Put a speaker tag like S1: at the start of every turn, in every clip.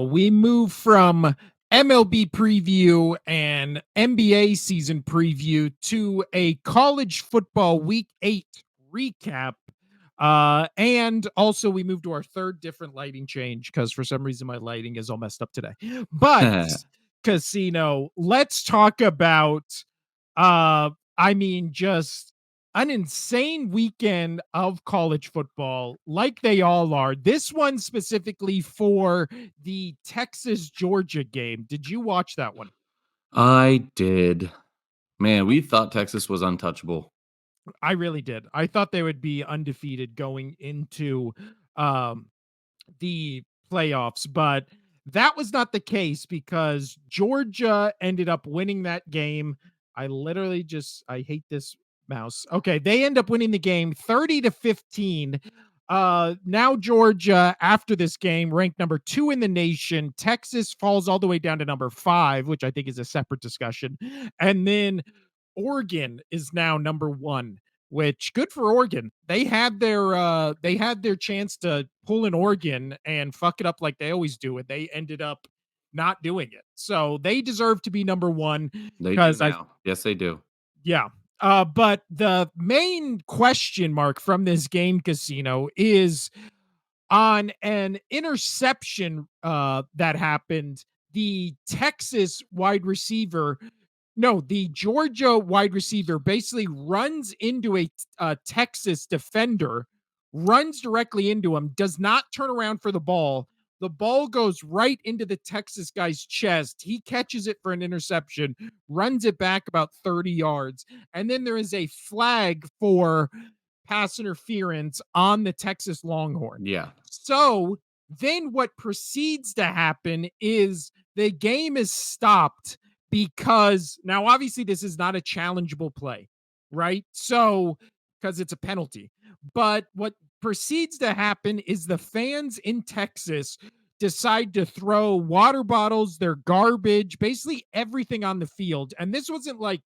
S1: We move from MLB preview and NBA season preview to a college football week 8 recap. And also we move to our third different lighting change because for some reason my lighting is all messed up today. But Casino, let's talk about uh just an insane weekend of college football, like they all are. This one specifically for the Texas Georgia game. Did you watch that one?
S2: I did. Man, we thought Texas was untouchable.
S1: I really did. I thought they would be undefeated going into um the playoffs, but that was not the case because Georgia ended up winning that game. I hate this mouse. Okay, they end up winning the game 30-15. Now Georgia, after this game, ranked number 2 in the nation. Texas falls all the way down to number 5, which I think is a separate discussion. And then Oregon is now number 1, which good for Oregon. They had their chance to pull in Oregon and fuck it up like they always do, and they ended up not doing it. So they deserve to be number 1
S2: They do
S1: because I
S2: now. Yes, they do.
S1: yeah. But the main question mark from this game, Casino, is on an interception that happened. The Texas wide receiver no, the Georgia wide receiver basically runs into a Texas defender, runs directly into him, does not turn around for the ball. The ball goes right into the Texas guy's chest. He catches it for an interception, runs it back about 30 yards. And then there is a flag for pass interference on the Texas Longhorn.
S2: Yeah.
S1: So then what proceeds to happen is the game is stopped because now obviously this is not a challengeable play, right? So because it's a penalty. But what proceeds to happen is the fans in Texas decide to throw water bottles, their garbage, basically everything on the field. And this wasn't like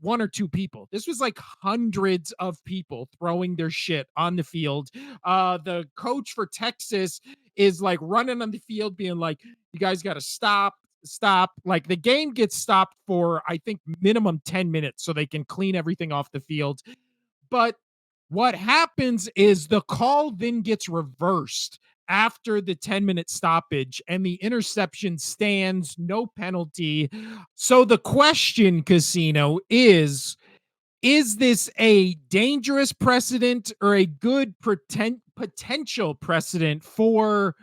S1: one or two people. This was like hundreds of people throwing their shit on the field. The coach for Texas is like running on the field being like, you guys got to stop. Like the game gets stopped for I think minimum 10 minutes so they can clean everything off the field. But what happens is the call then gets reversed after the 10-minute stoppage and the interception stands, no penalty. So the question, Casino, is this a dangerous precedent or a good potential precedent for,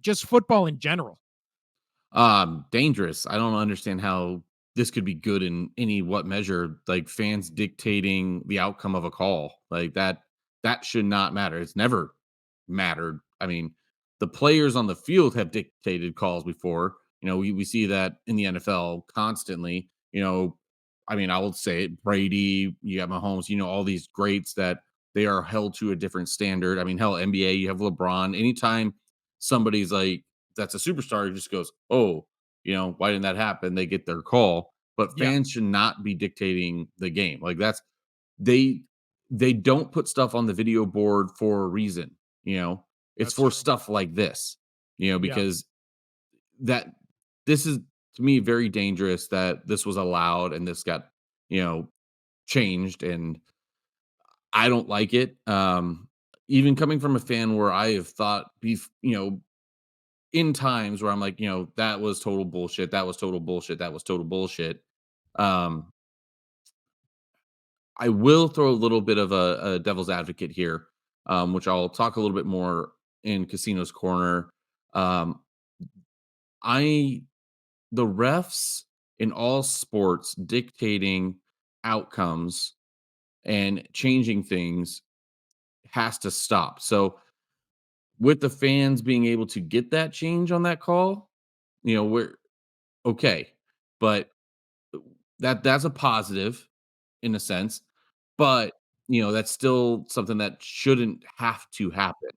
S1: just football in general?
S2: Dangerous. I don't understand how this could be good in any what measure, like fans dictating the outcome of a call. Like that should not matter. It's never mattered. I mean, the players on the field have dictated calls before. We see that in the NFL constantly. I will say it, Brady, you got Mahomes, all these greats that they are held to a different standard. I mean, hell, NBA, you have LeBron. Anytime somebody's like that's a superstar, just goes, "Oh, why didn't that happen?" They get their call, but
S1: Yeah,
S2: fans should not be dictating the game. Like they they don't put stuff on the video board for a reason. It's
S1: that's
S2: for
S1: true.
S2: stuff like this.
S1: Yeah.
S2: Because that this is to me very dangerous that this was allowed and this got you know changed, and I don't like it. Even coming from a fan where I have thought in times where I'm like, that was total bullshit. That was total bullshit. That was total bullshit. Um, I will throw a little bit of a devil's advocate here, which I'll talk a little bit more in Casino's Corner. Um, I the refs in all sports dictating outcomes and changing things has to stop. So with the fans being able to get that change on that call, we're okay. But that's a positive in a sense, but, that's still something that shouldn't have to happen.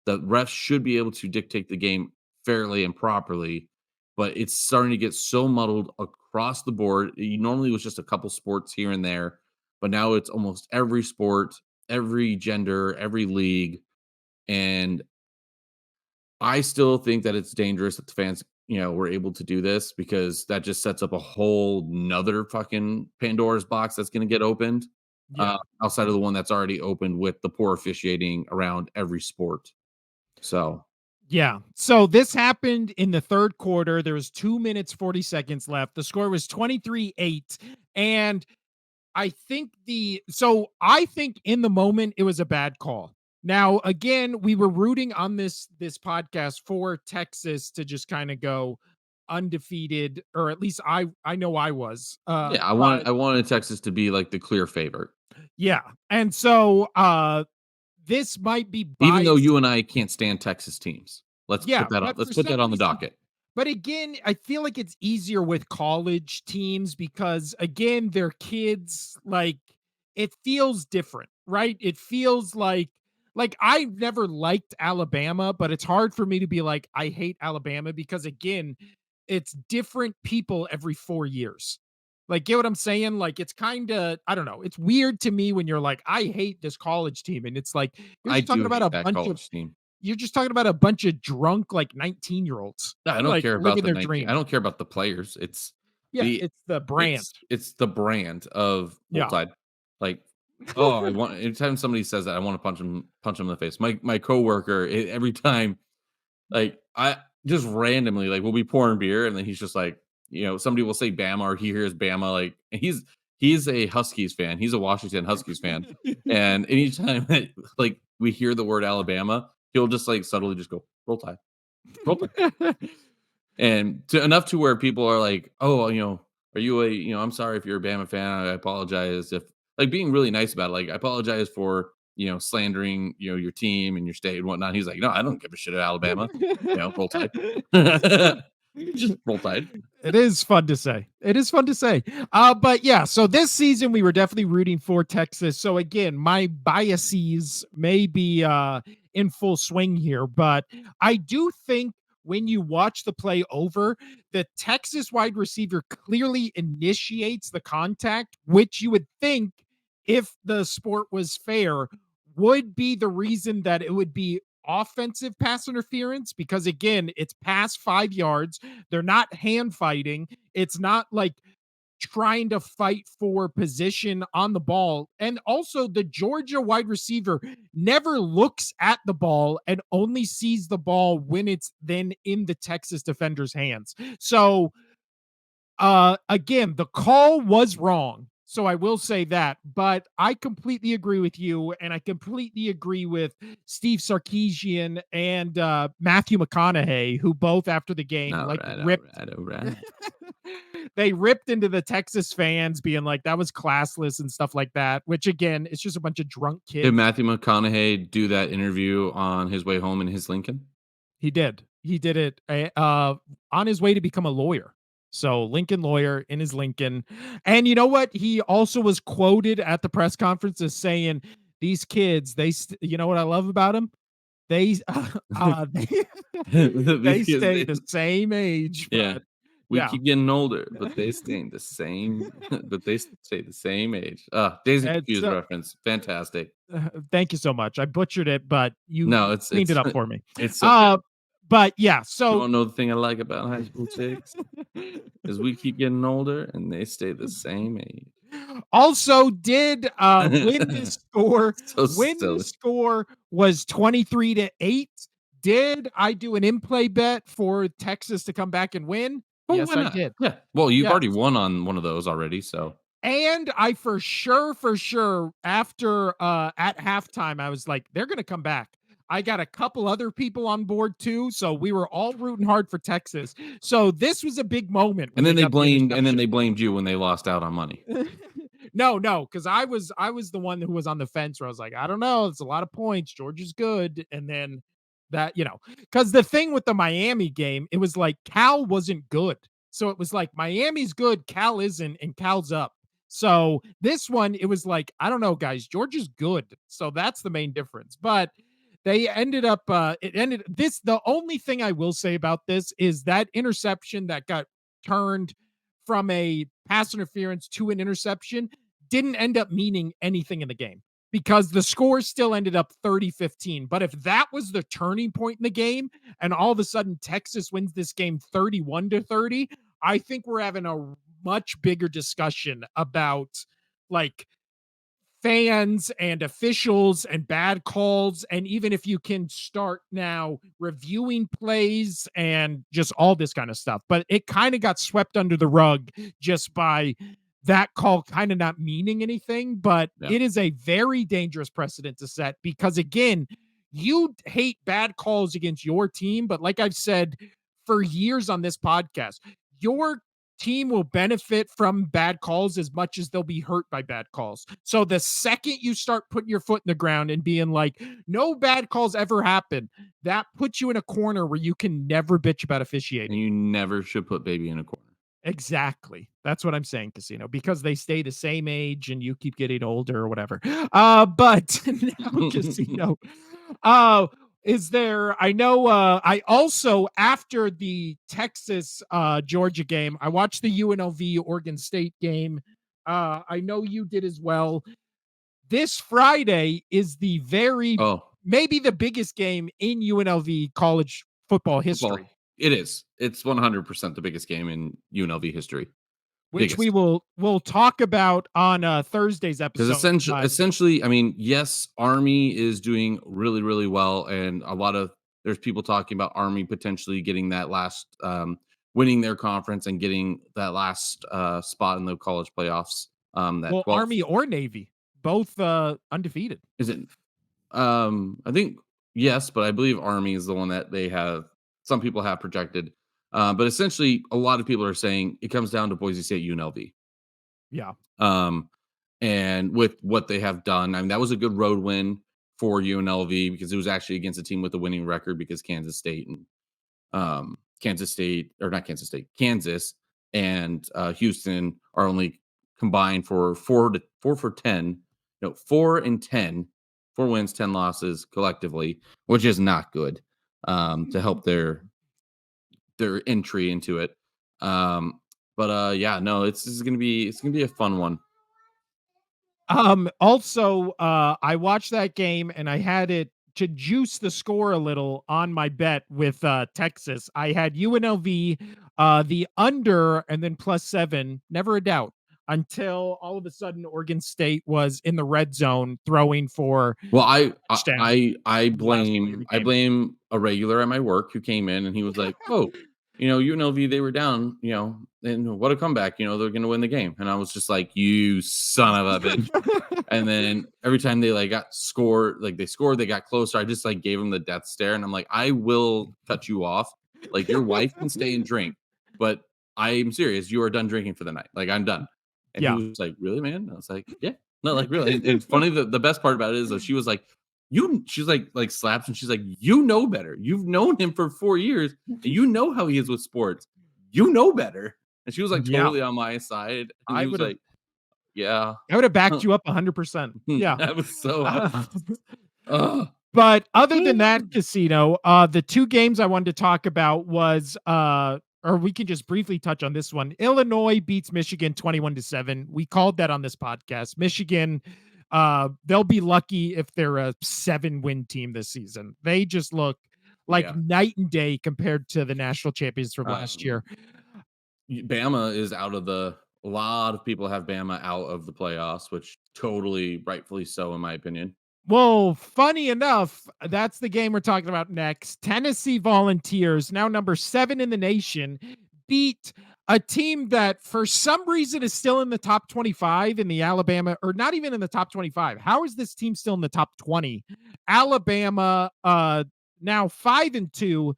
S2: The refs should be able to dictate the game fairly and properly, but it's starting to get so muddled across the board. Normally, it was just a couple sports here and there, but now it's almost every sport, every gender, every league, and I still think that it's dangerous that the fans we're able to do this because that just sets up a whole nother fucking Pandora's box that's going to get opened
S1: Yeah.
S2: outside of the one that's already opened with the poor officiating around every sport. So
S1: Yeah. So this happened in the third quarter. There was 2 minutes 40 seconds left. The score was 23-8, and I think in the moment it was a bad call. Now, again, we were rooting on this podcast for Texas to just kind of go undefeated, or at least I know I was.
S2: yeah,
S1: But
S2: I wanted Texas to be like the clear favorite,
S1: yeah. And so this might be
S2: even though
S1: biased.
S2: you and I can't stand Texas teams.
S1: Yeah, but
S2: Let's
S1: for
S2: put that
S1: some
S2: on the
S1: reason,
S2: docket.
S1: but again, I feel like it's easier with college teams because again, they're kids, like it feels different, right? It feels like I never liked Alabama, but it's hard for me to be like I hate Alabama because again, it's different people every 4 years. Like, get what I'm saying? Like, it's kind of, I don't know. It's weird to me when you're like, I hate this college team. And it's like, you're
S2: I
S1: just
S2: do
S1: talking about
S2: hate
S1: a
S2: that
S1: bunch of
S2: college team.
S1: you're just talking about a bunch of drunk, like, 19-year-olds,
S2: No, I don't
S1: like,
S2: care about
S1: living
S2: the
S1: their
S2: 19. I
S1: dream.
S2: don't care about the players.
S1: Yeah,
S2: The
S1: it's the brand.
S2: it's the brand of Roll
S1: Yeah.
S2: Tide. Like, oh, I want anytime somebody says that, I want to punch him in the face. My coworker, every time, like, I just randomly, like, we'll be pouring beer, and then he's just like, somebody will say Bama, or he hears Bama, like, and he's a Huskies fan. He's a Washington Huskies fan, and anytime that, like, we hear the word Alabama, he'll just like subtly just go Roll Tide, Roll Tide. And to enough to where people are like, "Oh, are you I'm sorry if you're a Bama fan. I apologize if," like, being really nice about it. Like, "I apologize for, slandering, your team and your state and whatnot." He's like, "No, I don't give a shit at Alabama. Roll Tide." Just Roll Tide.
S1: It is fun to say. It is fun to say. But yeah, so this season we were definitely rooting for Texas. So again, my biases may be in full swing here, but I do think when you watch the play over, the Texas wide receiver clearly initiates the contact, which you would think, if the sport was fair, would be the reason that it would be offensive pass interference, because again, it's past 5 yards. They're not hand fighting. It's not like trying to fight for position on the ball. And also, the Georgia wide receiver never looks at the ball and only sees the ball when it's then in the Texas defender's hands. So, again, the call was wrong. So I will say that, but I completely agree with you, and I completely agree with Steve Sarkisian and Matthew McConaughey, who both after the game
S2: All
S1: like
S2: right, all
S1: ripped.
S2: right, all right.
S1: They ripped into the Texas fans, being like that was classless and stuff like that. Which again, it's just a bunch of drunk
S2: Did
S1: kids.
S2: Matthew McConaughey do that interview on his way home in his Lincoln?
S1: He did. He did it on his way to become a lawyer. So Lincoln lawyer in his Lincoln. And you know what? He also was quoted at the press conference as saying, "These kids, you know what I love about them? They they, they
S2: Because
S1: stay the same age."
S2: yeah,
S1: But
S2: we
S1: yeah,
S2: keep getting older, but they staying the same, but they stay the same age. Days and
S1: it's
S2: Confused reference, fantastic.
S1: thank you so much. I butchered it, but
S2: No,
S1: you cleaned it up for me.
S2: it's so
S1: Uh,
S2: good.
S1: but yeah,
S2: You
S1: so
S2: wanna know the thing I like about high school chicks? Is we keep getting older and they stay the same age.
S1: also did win this score.
S2: So
S1: When the
S2: silly.
S1: score was 23-8, did I do an in-play bet for Texas to come back and win?
S2: Oh,
S1: Yes,
S2: why
S1: I
S2: not?
S1: did.
S2: Yeah. Well, you've
S1: Yes.
S2: already won on one of those already, so
S1: And I for sure, after at halftime, I was like, they're gonna come back. I got a couple other people on board too, so we were all rooting hard for Texas. So this was a big moment when they got the
S2: and then
S1: interception.
S2: they blamed you when they lost out on money.
S1: No, because I was the one who was on the fence where I was like, I don't know, it's a lot of points. Georgia's good, and then that because the thing with the Miami game, it was like Cal wasn't good, so it was like Miami's good, Cal isn't, and Cal's up. So this one, it was like I don't know, guys, Georgia's good, so that's the main difference. But they ended up. It ended this. The only thing I will say about this is that interception that got turned from a pass interference to an interception didn't end up meaning anything in the game. because the score still ended up 30-15. But if that was the turning point in the game and all of a sudden Texas wins this game 31-30, I think we're having a much bigger discussion about like fans and officials and bad calls. And even if you can start now reviewing plays and just all this kind of stuff, but it kind of got swept under the rug just by that call kind of not meaning anything. But
S2: Yeah.
S1: it is a very dangerous precedent to set because, again, you hate bad calls against your team. But like I've said for years on this podcast, your team will benefit from bad calls as much as they'll be hurt by bad calls. So the second you start putting your foot in the ground and being like, no bad calls ever happen, that puts you in a corner where you can never bitch about
S2: And
S1: officiating.
S2: you never should put baby in a corner.
S1: Exactly. That's what I'm saying, Casino, because they stay the same age and you keep getting older or whatever. But now, Casino, uh, is there, I know, I also, after the Texas Georgia game, I watched the UNLV Oregon State game. I know you did as well. This Friday is the
S2: Oh,
S1: maybe the biggest game in UNLV college football history,
S2: football. It is. It's 100% the biggest game in UNLV history.
S1: which
S2: Biggest.
S1: we'll talk about on Thursday's
S2: Because
S1: episode. But
S2: essentially, I mean, yes, Army is doing really, really well, and there's people talking about Army potentially getting that last, winning their conference and getting that last spot in the college playoffs. That
S1: well,
S2: 12th,
S1: Army or Navy, both undefeated.
S2: is it? I think yes, but I believe Army is the one that they have. Some people have projected, but essentially, a lot of people are saying it comes down to Boise State UNLV.
S1: Yeah.
S2: Um, and with what they have done, I mean, that was a good road win for UNLV because it was actually against a team with a winning record because Kansas and Houston are only combined for 4 for 10, no 4 and 10, 4 wins, 10 losses collectively, which is not good to help their entry into it. But yeah, no, it's gonna be a fun one.
S1: Also, I watched that game and I had it to juice the score a little on my bet with Texas. I had UNLV, the under, and then +7, never a doubt, until all of a sudden Oregon State was in the red zone throwing for
S2: Well, I I
S1: touchdown
S2: I I
S1: in the last play of
S2: blame
S1: the
S2: I
S1: game.
S2: blame a regular at my work who came in and he was like, "Oh, UNLV, they were down, and what a comeback, they're gonna win the game." And I was just like, "You son of a bitch." And then every time they like got scored, like they scored, they got closer. I just like gave him the death stare, and I'm like, I will cut you off. Like your wife can stay and drink, but I'm serious. You are done drinking for the night. Like I'm done. And he
S1: Yeah.
S2: was like, "Really, man?" I was like, "Yeah, no, like really." And it's funny. The best part about it is though, she was like, she's like slaps, and she's like, "You know better. You've known him for 4 years, and you know how he is with sports. You know better." And she was like
S1: Yeah.
S2: totally on my side, and
S1: I
S2: he was
S1: would have
S2: like, "Yeah."
S1: I would have backed you up 100%. Yeah.
S2: I was so
S1: Uh,
S2: ugh.
S1: But other than that, Casino, the two games I wanted to talk about was or we can just briefly touch on this one. Illinois beats Michigan 21-7. We called that on this podcast. Michigan, they'll be lucky if they're a 7-win team this season. They just look like
S2: Yeah.
S1: night and day compared to the national champions from last year.
S2: Um, Bama is out of a lot of people have Bama out of the playoffs, which totally rightfully so, in my opinion.
S1: Well, funny enough, that's the game we're talking about next. Tennessee Volunteers, now number 7 in the nation, beat a team that for some reason is still in the top 25 in the Alabama, or not even in the top 25. How is this team still in the top 20? Alabama, now 5-2.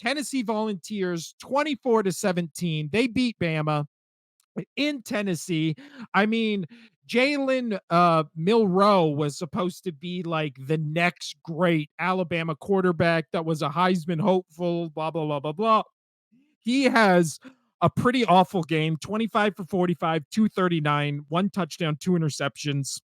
S1: Tennessee Volunteers 24-17. They beat Bama in Tennessee. I mean, Jalen Milroe was supposed to be like the next great Alabama quarterback that was a Heisman hopeful, blah, blah, blah, blah, blah. He has a pretty awful game, 25 for 45, 239, one touchdown, two interceptions.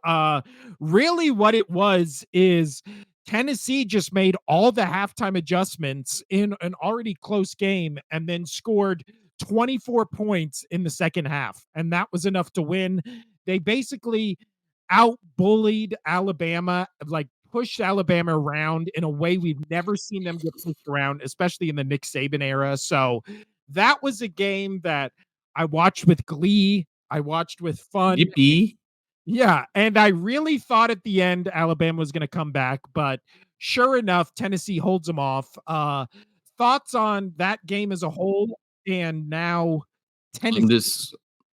S1: Uh, really, what it was is Tennessee just made all the halftime adjustments in an already close game and then scored 24 points in the second half. And that was enough to win. They basically out bullied Alabama, like pushed Alabama around in a way we've never seen them get pushed around, especially in the Nick Saban era. So that was a game that I watched with glee. I watched with fun.
S2: Yippee.
S1: Yeah, and I really thought at the end Alabama was going to come back, but sure enough, Tennessee holds them off. Thoughts on that game as a whole, and now
S2: I'm
S1: Tennessee?
S2: just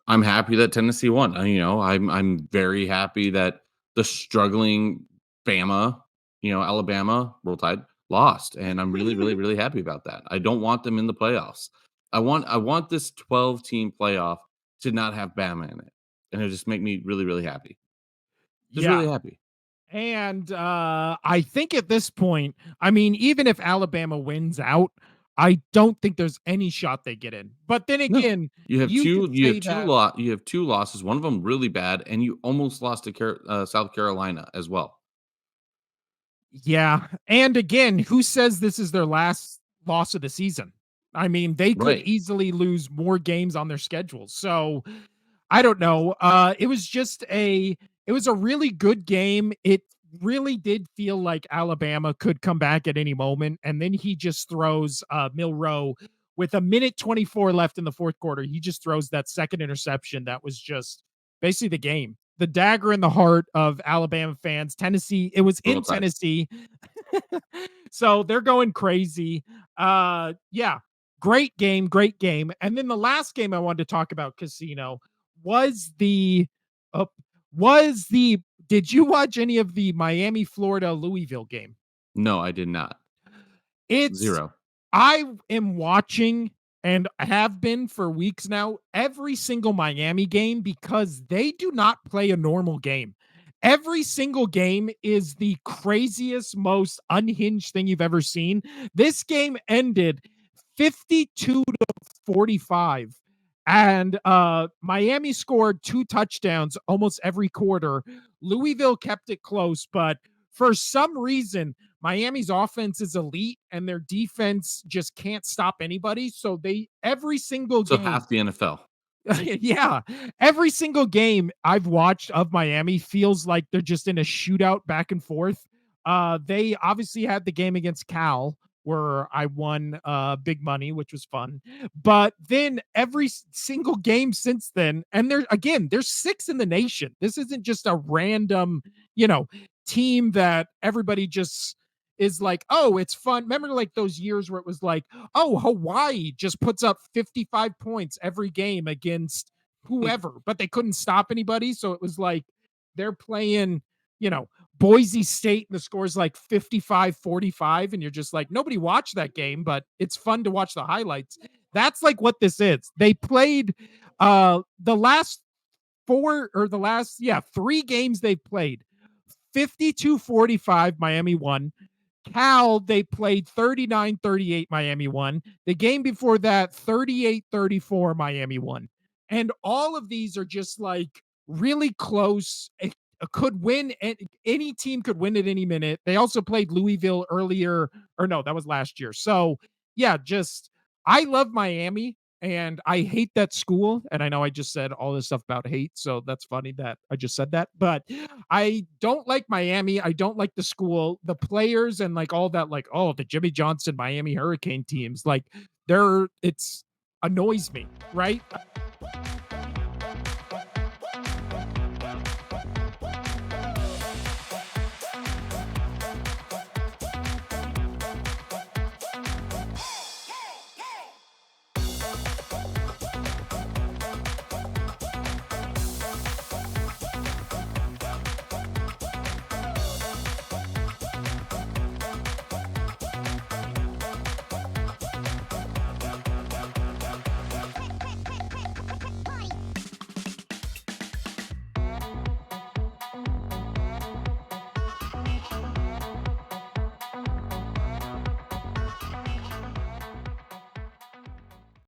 S2: I'm happy that Tennessee won. I'm very happy that the struggling Bama, Alabama, Roll Tide, lost, and I'm really, really, really happy about that. I don't want them in the playoffs. I want this 12-team playoff to not have Bama in it, and it'll just make me really, really happy. Just
S1: Yeah,
S2: really happy.
S1: and I think at this point, I mean, even if Alabama wins out, I don't think there's any shot they get in. But then
S2: No.
S1: again,
S2: You have
S1: you could
S2: 2 you
S1: say
S2: have 2
S1: that.
S2: lo you have 2 losses, one of them really bad, and you almost lost to South Carolina as well.
S1: Yeah, and again, who says this is their last loss of the season? I mean, they could
S2: Right.
S1: easily lose more games on their schedule. So, I don't know. It was a really good game. It really did feel like Alabama could come back at any moment, and then he just throws Milrow with a minute 24 left in the fourth quarter. He just throws that second interception that was just basically the game. The dagger in the heart of Alabama fans. Tennessee, it was
S2: Roll
S1: in
S2: Tide.
S1: Tennessee. So they're going crazy. Yeah, great game, great game. And then the last game I wanted to talk about, Casino, was the uh, was the did you watch any of the Miami, Florida, Louisville game?
S2: No, I did not.
S1: It's
S2: 0.
S1: I am watching and have been for weeks now every single Miami game because they do not play a normal game. Every single game is the craziest, most unhinged thing you've ever seen. This game ended 52-45, and Miami scored two touchdowns almost every quarter. Louisville kept it close, but for some reason Miami's offense is elite and their defense just can't stop anybody. So they every single
S2: So
S1: game,
S2: half the NFL.
S1: yeah, every single game I've watched of Miami feels like they're just in a shootout back and forth. They obviously had the game against Cal where I won big money, which was fun. But then every single game since then, and there's six in the nation. This isn't just a random, you know, team that everybody just is like, oh, it's fun. Remember, like those years where it was like, oh, Hawaii just puts up 55 points every game against whoever, but they couldn't stop anybody. So it was like they're playing, you know, Boise State and the score's like 55-45, and you're just like, nobody watched that game, but it's fun to watch the highlights. That's like what this is. They played the last three games they've played. 52-45, Miami won. Cal, they played 39-38, Miami won. The game before that, 38-34, Miami won. And all of these are just like really close. It could win. Any team could win at any minute. They also played Louisville earlier, or no, that was last year. So, yeah, just I love Miami and I hate that school. And I know I just said all this stuff about hate. So that's funny that I just said that. But I don't like Miami. I don't like the school, the players, and like all that, like, oh, the Jimmy Johnson Miami Hurricane teams. Like, it's annoys me, right?